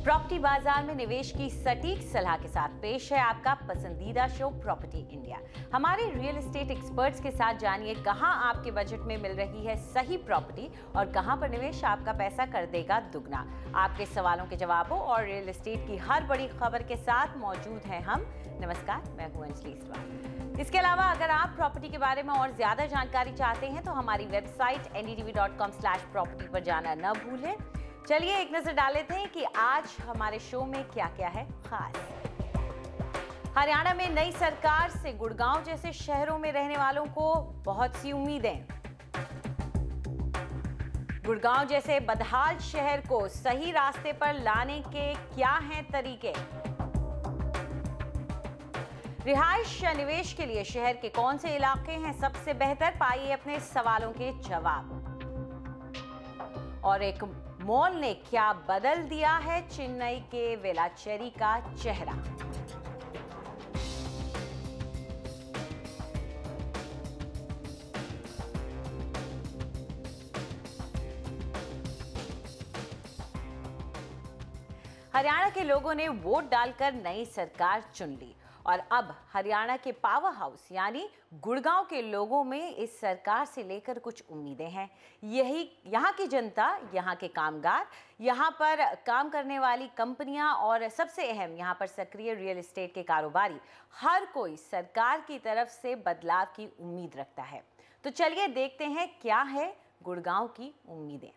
Property बाजार में निवेश की सटीक सलाह के साथ पेश है आपका पसंदीदा शो प्रॉपर्टी इंडिया। हमारे रियल एस्टेट एक्सपर्ट्स के साथ जानिए कहां आपके बजट में मिल रही है सही प्रॉपर्टी और कहां पर निवेश आपका पैसा कर देगा दुगना। आपके सवालों के जवाबों और रियल एस्टेट की हर बड़ी खबर के साथ मौजूद हैं हम। नमस्कार, मैं हूं अंजलि इसवाल। इसके अलावा अगर आप प्रॉपर्टी के बारे में और ज्यादा जानकारी चाहते हैं तो हमारी वेबसाइट ndtv.com/property पर जाना न भूलें। चलिए एक नजर डाल लेते हैं कि आज हमारे शो में क्या क्या है खास। हरियाणा में नई सरकार से गुड़गांव जैसे शहरों में रहने वालों को बहुत सी उम्मीदें। गुड़गांव जैसे बदहाल शहर को सही रास्ते पर लाने के क्या हैं तरीके। रिहाइश या निवेश के लिए शहर के कौन से इलाके हैं सबसे बेहतर, पाइए अपने सवालों के जवाब। और एक मॉल ने क्या बदल दिया है चेन्नई के वेलाचेरी का चेहरा। हरियाणा के लोगों ने वोट डालकर नई सरकार चुन ली और अब हरियाणा के पावर हाउस यानी गुड़गांव के लोगों में इस सरकार से लेकर कुछ उम्मीदें हैं। यही यहाँ की जनता, यहाँ के कामगार, यहाँ पर काम करने वाली कंपनियां और सबसे अहम यहाँ पर सक्रिय रियल एस्टेट के कारोबारी, हर कोई सरकार की तरफ से बदलाव की उम्मीद रखता है। तो चलिए देखते हैं क्या है गुड़गांव की उम्मीदें।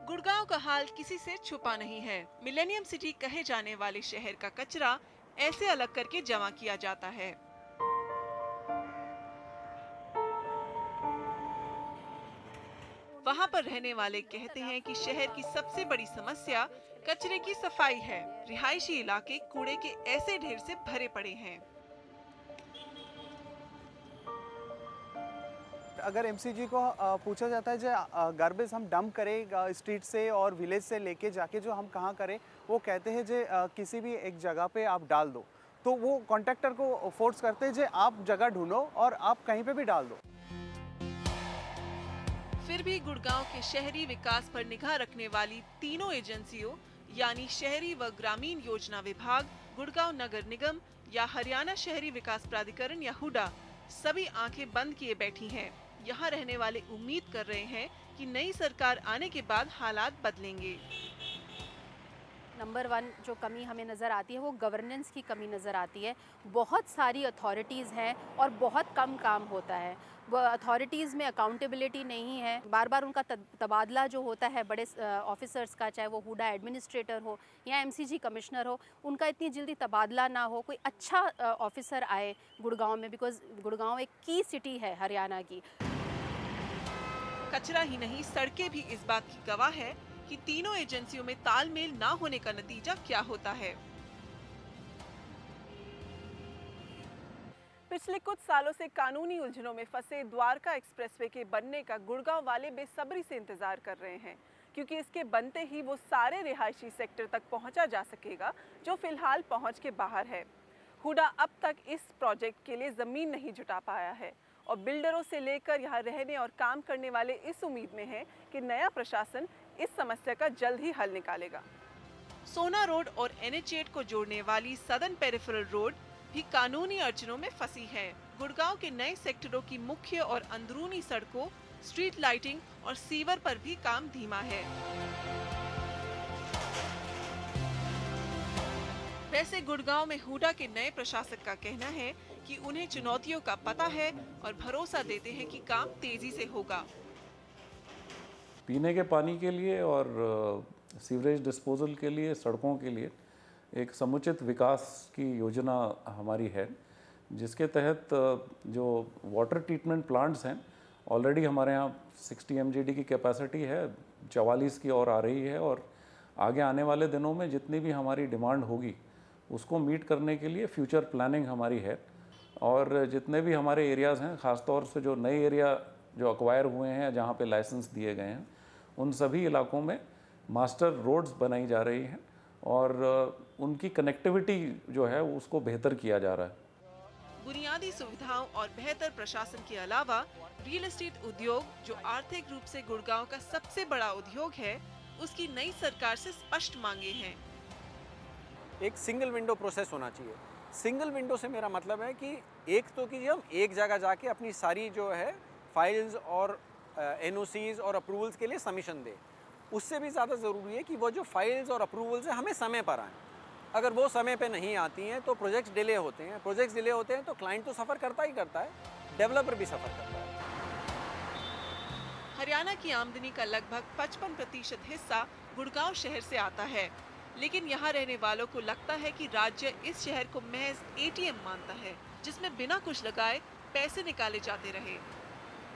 गुड़गांव का हाल किसी से छुपा नहीं है। मिलेनियम सिटी कहे जाने वाले शहर का कचरा ऐसे अलग करके जमा किया जाता है। वहां पर रहने वाले कहते हैं कि शहर की सबसे बड़ी समस्या कचरे की सफाई है। रिहायशी इलाके कूड़े के ऐसे ढेर से भरे पड़े हैं। अगर एमसीजी को पूछा जाता है जो गार्बेज हम डंप करें स्ट्रीट से और विलेज से लेके जाके जो हम कहाँ करें, वो कहते हैं जो किसी भी एक जगह पे आप डाल दो, तो वो कॉन्ट्रैक्टर को फोर्स करते हैं जो आप जगह ढूंढो और आप कहीं पे भी डाल दो। फिर भी गुड़गांव के शहरी विकास पर निगाह रखने वाली तीनों एजेंसियों यानी शहरी व ग्रामीण योजना विभाग, गुड़गांव नगर निगम या हरियाणा शहरी विकास प्राधिकरण या हुडा, सभी आंखें बंद किए बैठी हैं। यहाँ रहने वाले उम्मीद कर रहे हैं कि नई सरकार आने के बाद हालात बदलेंगे। नंबर 1 जो कमी हमें नज़र आती है वो गवर्नेंस की कमी नज़र आती है। बहुत सारी अथॉरिटीज़ हैं और बहुत कम काम होता है। वो अथॉरिटीज़ में अकाउंटेबिलिटी नहीं है। बार बार उनका तबादला जो होता है बड़े ऑफिसर्स का, चाहे वो हुडा एडमिनिस्ट्रेटर हो या एमसीजी कमिश्नर हो, उनका इतनी जल्दी तबादला ना हो, कोई अच्छा ऑफिसर आए गुड़गांव में, बिकॉज गुड़गांव एक की सिटी है हरियाणा की। कचरा ही नहीं, सड़कें भी इस बात की गवाह है कि तीनों एजेंसियों में तालमेल ना होने का नतीजा क्या होता है। पिछले कुछ सालों से कानूनी उलझनों में फंसे द्वारका एक्सप्रेसवे के बनने का गुड़गांव वाले बेसब्री से इंतजार कर रहे हैं, क्योंकि इसके बनते ही वो सारे रिहायशी सेक्टर तक पहुंचा जा सकेगा जो फिलहाल पहुंच के बाहर है। हुडा अब तक इस प्रोजेक्ट के लिए जमीन नहीं जुटा पाया है और बिल्डरों से लेकर यहाँ रहने और काम करने वाले इस उम्मीद में हैं कि नया प्रशासन इस समस्या का जल्द ही हल निकालेगा। सोना रोड और NH8 को जोड़ने वाली सदर्न पेरिफेरल रोड भी कानूनी अड़चनों में फंसी है। गुड़गांव के नए सेक्टरों की मुख्य और अंदरूनी सड़कों, स्ट्रीट लाइटिंग और सीवर पर भी काम धीमा है। वैसे गुड़गांव में हुडा के नए प्रशासक का कहना है कि उन्हें चुनौतियों का पता है और भरोसा देते हैं कि काम तेजी से होगा। पीने के पानी के लिए और सीवरेज डिस्पोजल के लिए, सड़कों के लिए एक समुचित विकास की योजना हमारी है, जिसके तहत जो वाटर ट्रीटमेंट प्लांट्स हैं, ऑलरेडी हमारे यहाँ 60 MGD की कैपेसिटी है, 44 की और आ रही है और आगे आने वाले दिनों में जितनी भी हमारी डिमांड होगी उसको मीट करने के लिए फ्यूचर प्लानिंग हमारी है। और जितने भी हमारे एरियाज़ हैं, ख़ासतौर से जो नए एरिया जो अक्वायर हुए हैं, जहाँ पे लाइसेंस दिए गए हैं, उन सभी इलाकों में मास्टर रोड्स बनाई जा रही हैं और उनकी कनेक्टिविटी जो है उसको बेहतर किया जा रहा है। बुनियादी सुविधाओं और बेहतर प्रशासन के अलावा रियल एस्टेट उद्योग, जो आर्थिक रूप से गुड़गांव का सबसे बड़ा उद्योग है, उसकी नई सरकार से स्पष्ट मांगे हैं। एक सिंगल विंडो प्रोसेस होना चाहिए। सिंगल विंडो से मेरा मतलब है कि एक तो कि हम एक जगह जाके अपनी सारी जो है फाइल्स और एनओसीज और अप्रूवल्स के लिए सबमिशन दें। उससे भी ज़्यादा ज़रूरी है कि वो जो फाइल्स और अप्रूवल्स हैं हमें समय पर आएँ। अगर वो समय पे नहीं आती हैं तो प्रोजेक्ट्स डिले होते हैं। प्रोजेक्ट्स डिले होते हैं तो क्लाइंट तो सफ़र करता ही करता है, डेवलपर भी सफ़र करता है। हरियाणा की आमदनी का लगभग 55% हिस्सा गुड़गांव शहर से आता है, लेकिन यहाँ रहने वालों को लगता है कि राज्य इस शहर को महज एटीएम मानता है, जिसमें बिना कुछ लगाए पैसे निकाले जाते रहे।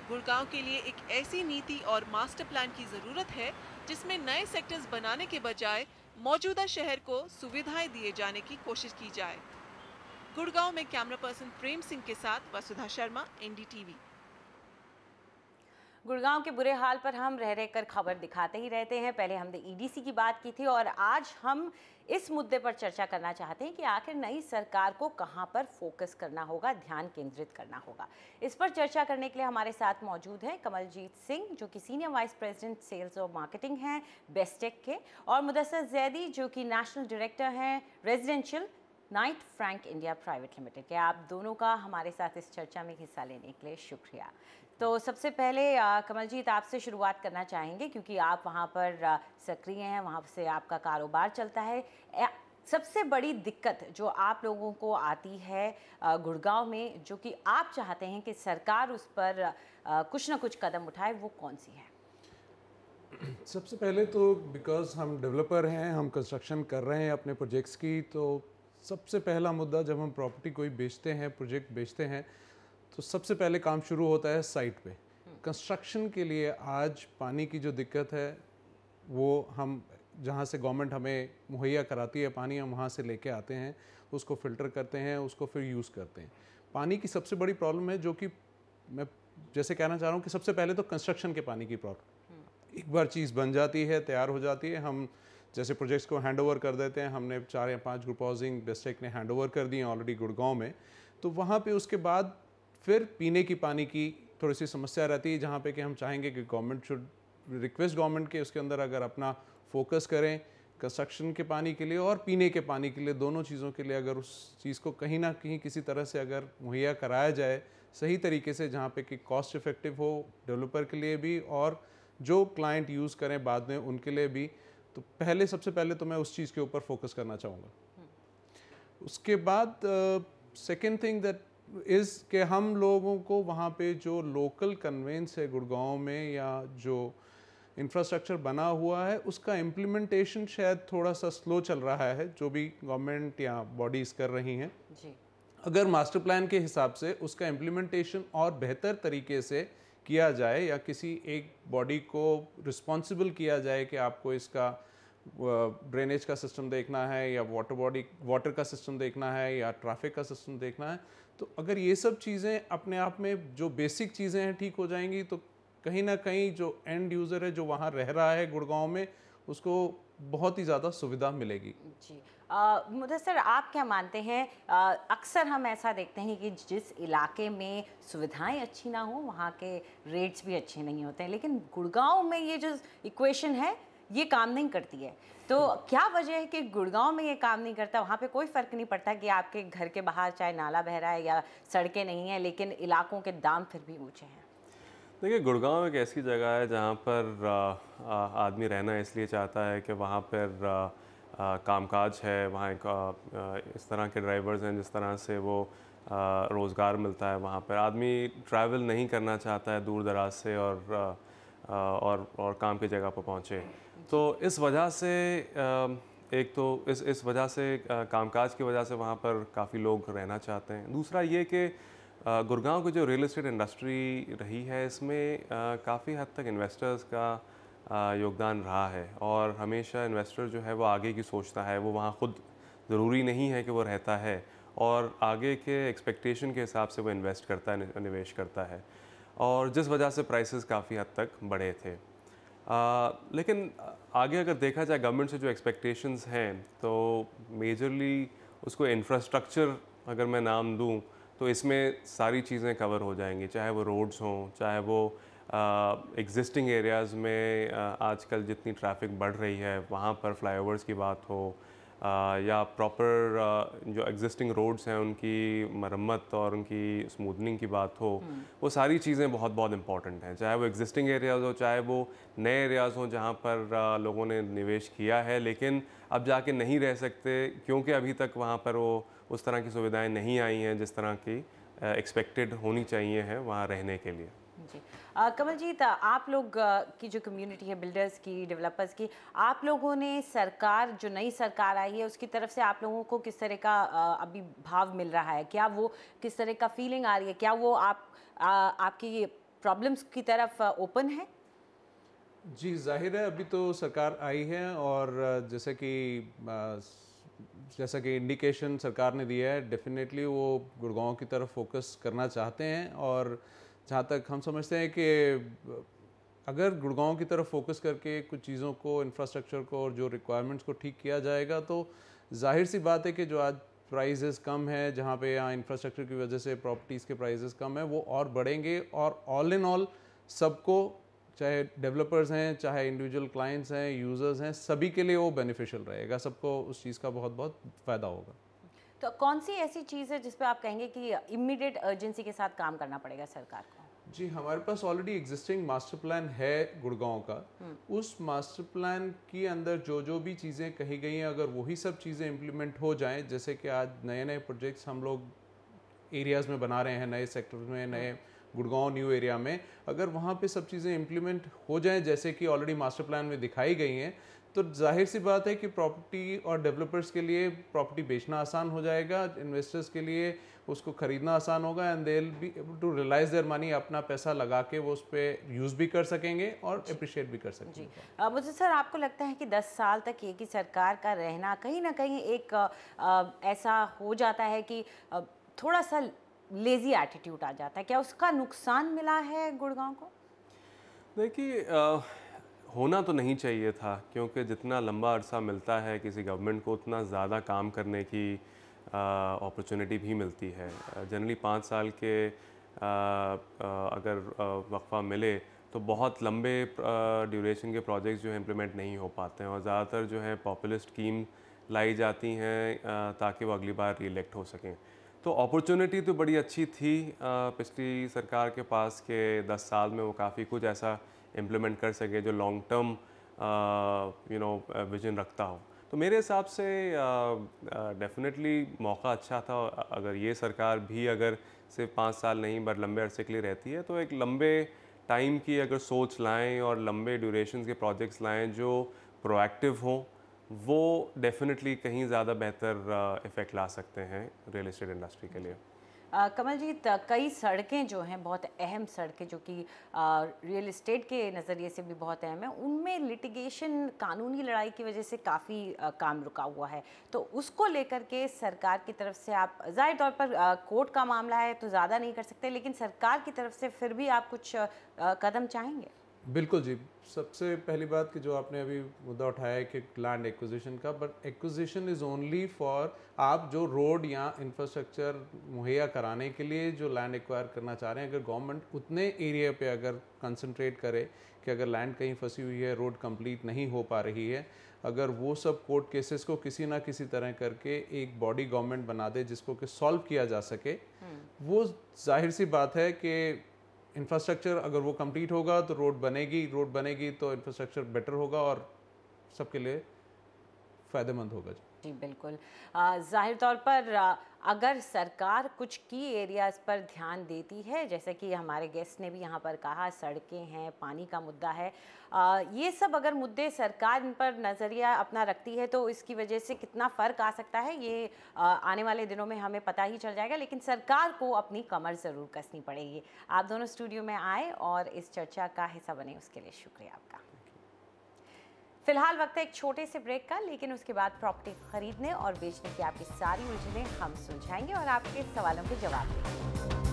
गुड़गांव के लिए एक ऐसी नीति और मास्टर प्लान की जरूरत है जिसमें नए सेक्टर्स बनाने के बजाय मौजूदा शहर को सुविधाएं दिए जाने की कोशिश की जाए। गुड़गांव में कैमरा पर्सन प्रेम सिंह के साथ वसुधा शर्मा, एनडीटीवी। गुड़गांव के बुरे हाल पर हम रह रहकर खबर दिखाते ही रहते हैं। पहले हमने ईडीसी की बात की थी और आज हम इस मुद्दे पर चर्चा करना चाहते हैं कि आखिर नई सरकार को कहां पर फोकस करना होगा, ध्यान केंद्रित करना होगा। इस पर चर्चा करने के लिए हमारे साथ मौजूद हैं कमलजीत सिंह, जो कि सीनियर वाइस प्रेसिडेंट सेल्स और मार्केटिंग हैं बेस्टेक के, और मुदस्सर जैदी, जो कि नेशनल डायरेक्टर हैं residential Knight Frank India private limited के। आप दोनों का हमारे साथ इस चर्चा में हिस्सा लेने के लिए शुक्रिया। तो सबसे पहले कमलजीत, आपसे शुरुआत करना चाहेंगे क्योंकि आप वहाँ पर सक्रिय हैं, वहाँ से आपका कारोबार चलता है। सबसे बड़ी दिक्कत जो आप लोगों को आती है गुड़गांव में, जो कि आप चाहते हैं कि सरकार उस पर कुछ ना कुछ कदम उठाए, वो कौन सी है? सबसे पहले तो बिकॉज हम डेवलपर हैं, हम कंस्ट्रक्शन कर रहे हैं अपने प्रोजेक्ट्स की, तो सबसे पहला मुद्दा जब हम प्रॉपर्टी कोई बेचते हैं, प्रोजेक्ट बेचते हैं, तो सबसे पहले काम शुरू होता है साइट पे। कंस्ट्रक्शन के लिए आज पानी की जो दिक्कत है वो हम जहाँ से गवर्नमेंट हमें मुहैया कराती है पानी, हम वहाँ से लेके आते हैं, उसको फ़िल्टर करते हैं, उसको फिर यूज़ करते हैं। पानी की सबसे बड़ी प्रॉब्लम है, जो कि मैं जैसे कहना चाह रहा हूँ कि सबसे पहले तो कंस्ट्रक्शन के पानी की प्रॉब्लम। एक बार चीज़ बन जाती है, तैयार हो जाती है, हम जैसे प्रोजेक्ट्स को हैंड ओवर कर देते हैं। हमने 4 या 5 ग्रुप हाउसिंग बेस्टेक ने हैंड ओवर कर दिए ऑलरेडी गुड़गांव में। तो वहाँ पे उसके बाद फिर पीने की पानी की थोड़ी सी समस्या रहती है, जहाँ पे कि हम चाहेंगे कि गवर्नमेंट शुड रिक्वेस्ट गवर्नमेंट के उसके अंदर अगर अपना फोकस करें कंस्ट्रक्शन के पानी के लिए और पीने के पानी के लिए, दोनों चीज़ों के लिए अगर उस चीज़ को कहीं ना कहीं किसी तरह से अगर मुहैया कराया जाए सही तरीके से, जहाँ पे कि कॉस्ट इफ़ेक्टिव हो डेवलपर के लिए भी और जो क्लाइंट यूज़ करें बाद में उनके लिए भी, तो सबसे पहले तो मैं उस चीज़ के ऊपर फोकस करना चाहूँगा। उसके बाद सेकेंड थिंग दैट इज़ कि हम लोगों को वहाँ पे जो लोकल कन्वेंस है गुड़गांव में या जो इंफ्रास्ट्रक्चर बना हुआ है, उसका इम्प्लीमेंटेशन शायद थोड़ा सा स्लो चल रहा है, जो भी गवर्नमेंट या बॉडीज़ कर रही हैं जी। अगर मास्टर प्लान के हिसाब से उसका इम्प्लीमेंटेशन और बेहतर तरीके से किया जाए या किसी एक बॉडी को रिस्पॉन्सिबल किया जाए कि आपको इसका ड्रेनेज का सिस्टम देखना है या वाटर का सिस्टम देखना है या ट्रैफिक का सिस्टम देखना है, तो अगर ये सब चीज़ें अपने आप में जो बेसिक चीज़ें हैं ठीक हो जाएंगी, तो कहीं ना कहीं जो एंड यूज़र है जो वहाँ रह रहा है गुड़गांव में, उसको बहुत ही ज़्यादा सुविधा मिलेगी जी। मुदस्सर, आप क्या मानते हैं? अक्सर हम ऐसा देखते हैं कि जिस इलाके में सुविधाएं अच्छी ना हो वहाँ के रेट्स भी अच्छे नहीं होते हैं, लेकिन गुड़गांव में ये जो इक्वेशन है ये काम नहीं करती है। तो क्या वजह है कि गुड़गांव में ये काम नहीं करता? वहाँ पे कोई फ़र्क नहीं पड़ता कि आपके घर के बाहर चाहे नाला बह रहा है या सड़कें नहीं हैं, लेकिन इलाकों के दाम फिर भी ऊँचे हैं। देखिए, गुड़गांव एक ऐसी जगह है जहाँ पर आदमी रहना इसलिए चाहता है कि वहाँ पर कामकाज है, वहाँ एक इस तरह के ड्राइवर्स हैं जिस तरह से वो रोज़गार मिलता है। वहाँ पर आदमी ट्रैवल नहीं करना चाहता है दूर दराज से और काम की जगह पर पहुँचे। तो इस वजह से एक तो इस वजह से कामकाज की वजह से वहाँ पर काफ़ी लोग रहना चाहते हैं। दूसरा ये कि गुड़गांव की जो रियल एस्टेट इंडस्ट्री रही है, इसमें काफ़ी हद तक इन्वेस्टर्स का योगदान रहा है और हमेशा इन्वेस्टर जो है वो आगे की सोचता है। वो वहाँ ख़ुद ज़रूरी नहीं है कि वो रहता है और आगे के एक्सपेक्टेशन के हिसाब से वो इन्वेस्ट करता है, निवेश करता है, और जिस वजह से प्राइसेस काफ़ी हद तक बढ़े थे। लेकिन आगे अगर देखा जाए गवर्नमेंट से जो एक्सपेक्टेशंस हैं, तो मेजरली उसको इंफ्रास्ट्रक्चर अगर मैं नाम दूं तो इसमें सारी चीज़ें कवर हो जाएंगी, चाहे वो रोड्स हों, चाहे वो एग्जिस्टिंग एरियाज़ में आजकल जितनी ट्रैफिक बढ़ रही है वहाँ पर फ्लाईओवर्स की बात हो, या प्रॉपर जो एग्जिस्टिंग रोड्स हैं उनकी मरम्मत और उनकी स्मूथनिंग की बात हो, वो सारी चीज़ें बहुत बहुत इंपॉर्टेंट हैं। चाहे वो एग्जिस्टिंग एरियाज़ हो, चाहे वो नए एरियाज़ हों जहाँ पर लोगों ने निवेश किया है लेकिन अब जाके नहीं रह सकते क्योंकि अभी तक वहाँ पर वो उस तरह की सुविधाएं नहीं आई हैं जिस तरह की एक्सपेक्टेड होनी चाहिए हैं वहाँ रहने के लिए। जी कमलजीत, आप लोग की जो कम्युनिटी है बिल्डर्स की, डेवलपर्स की, आप लोगों ने सरकार, जो नई सरकार आई है उसकी तरफ से आप लोगों को किस तरह का अभी भाव मिल रहा है? क्या वो किस तरह का फीलिंग आ रही है? क्या वो आपकी प्रॉब्लम्स की तरफ ओपन है? जी जाहिर है, अभी तो सरकार आई है और जैसा कि इंडिकेशन सरकार ने दिया है, डेफिनेटली वो गुड़गांव की तरफ फोकस करना चाहते हैं। और जहाँ तक हम समझते हैं कि अगर गुड़गांव की तरफ फोकस करके कुछ चीज़ों को, इंफ्रास्ट्रक्चर को और जो रिक्वायरमेंट्स को ठीक किया जाएगा तो जाहिर सी बात है कि जो आज प्राइसेस कम है, जहाँ पे यहाँ इंफ्रास्ट्रक्चर की वजह से प्रॉपर्टीज़ के प्राइसेस कम है, वो और बढ़ेंगे। और ऑल इन ऑल सबको, चाहे डेवलपर्स हैं, चाहे इंडिविजुअल क्लाइंट्स हैं, यूज़र्स हैं, सभी के लिए वो बेनिफिशियल रहेगा, सबको उस चीज़ का बहुत बहुत फ़ायदा होगा। तो कौन सी ऐसी चीज़ है जिस पे आप कहेंगे कि इमीडिएट अर्जेंसी के साथ काम करना पड़ेगा सरकार को? जी, हमारे पास ऑलरेडी एग्जिस्टिंग मास्टर प्लान है गुड़गांव का। उस मास्टर प्लान के अंदर जो जो भी चीज़ें कही गई हैं, अगर वही सब चीज़ें इम्प्लीमेंट हो जाएं, जैसे कि आज नए नए प्रोजेक्ट्स हम लोग एरियाज़ में बना रहे हैं, नए सेक्टर्स में, नए गुड़गांव न्यू एरिया में, अगर वहाँ पे सब चीज़ें इम्प्लीमेंट हो जाएं जैसे कि ऑलरेडी मास्टर प्लान में दिखाई गई हैं, तो जाहिर सी बात है कि प्रॉपर्टी और डेवलपर्स के लिए प्रॉपर्टी बेचना आसान हो जाएगा, इन्वेस्टर्स के लिए उसको ख़रीदना आसान होगा, and they will be able to realise their money, अपना पैसा लगा के वो उस पर यूज़ भी कर सकेंगे और अप्रिशिएट भी कर सकेंगे। जी मुझे सर, आपको लगता है कि 10 साल तक एक ही सरकार का रहना कहीं ना कहीं एक ऐसा हो जाता है कि थोड़ा सा लेजी एटीट्यूड आ जाता है? क्या उसका नुकसान मिला है गुड़गांव को? देखिए, होना तो नहीं चाहिए था, क्योंकि जितना लंबा अरसा मिलता है किसी गवर्नमेंट को उतना ज़्यादा काम करने की अपॉर्चुनिटी भी मिलती है। जनरली 5 साल के अगर वक्फा मिले तो बहुत लंबे ड्यूरेशन के प्रोजेक्ट्स जो है इम्प्लीमेंट नहीं हो पाते हैं और ज़्यादातर जो है पॉपुलिस्ट स्कीम लाई जाती हैं ताकि वो अगली बार रीइलेक्ट हो सकें। तो अपॉर्चुनिटी तो बड़ी अच्छी थी पिछली सरकार के पास के 10 साल में वो काफ़ी कुछ ऐसा इम्प्लीमेंट कर सके जो लॉन्ग टर्म विजन रखता हो। तो मेरे हिसाब से डेफिनेटली मौका अच्छा था। अगर ये सरकार भी अगर सिर्फ 5 साल नहीं बट लंबे अरसे के लिए रहती है तो एक लंबे टाइम की अगर सोच लाएं और लंबे ड्यूरेशन के प्रोजेक्ट्स लाएं जो प्रोएक्टिव हों, वो डेफिनेटली कहीं ज़्यादा बेहतर इफ़ेक्ट ला सकते हैं रियल एस्टेट इंडस्ट्री के लिए। कमलजीत, कई सड़कें जो हैं, बहुत अहम सड़कें जो कि रियल एस्टेट के नज़रिए से भी बहुत अहम है, उनमें लिटिगेशन, कानूनी लड़ाई की वजह से काफ़ी काम रुका हुआ है। तो उसको लेकर के सरकार की तरफ से आप, ज़ाहिर तौर पर कोर्ट का मामला है तो ज़्यादा नहीं कर सकते, लेकिन सरकार की तरफ से फिर भी आप कुछ कदम चाहेंगे? बिल्कुल जी। सबसे पहली बात कि जो आपने अभी मुद्दा उठाया है कि लैंड एक्विजिशन का, but acquisition is only for आप जो रोड या इंफ्रास्ट्रक्चर मुहैया कराने के लिए जो लैंड एक्वायर करना चाह रहे हैं। अगर गवर्नमेंट उतने एरिया पे अगर कंसंट्रेट करे कि अगर लैंड कहीं फंसी हुई है, रोड कंप्लीट नहीं हो पा रही है, अगर वो सब कोर्ट केसेस को किसी ना किसी तरह करके एक बॉडी गवर्नमेंट बना दे जिसको कि सॉल्व किया जा सके, वो जाहिर सी बात है कि इंफ्रास्ट्रक्चर अगर वो कंप्लीट होगा तो रोड बनेगी तो इंफ्रास्ट्रक्चर बेटर होगा और सबके लिए फ़ायदेमंद होगा। जी बिल्कुल। ज़ाहिर तौर पर अगर सरकार कुछ की एरियाज़ पर ध्यान देती है, जैसे कि हमारे गेस्ट ने भी यहाँ पर कहा, सड़कें हैं, पानी का मुद्दा है, ये सब अगर मुद्दे सरकार इन पर नज़रिया अपना रखती है तो इसकी वजह से कितना फ़र्क आ सकता है ये आने वाले दिनों में हमें पता ही चल जाएगा। लेकिन सरकार को अपनी कमर ज़रूर कसनी पड़ेगी। आप दोनों स्टूडियो में आए और इस चर्चा का हिस्सा बने, उसके लिए शुक्रिया आपका। फिलहाल वक्त है एक छोटे से ब्रेक का, लेकिन उसके बाद प्रॉपर्टी खरीदने और बेचने की आपकी सारी उलझनें हम सुलझाएंगे और आपके सवालों के जवाब देंगे।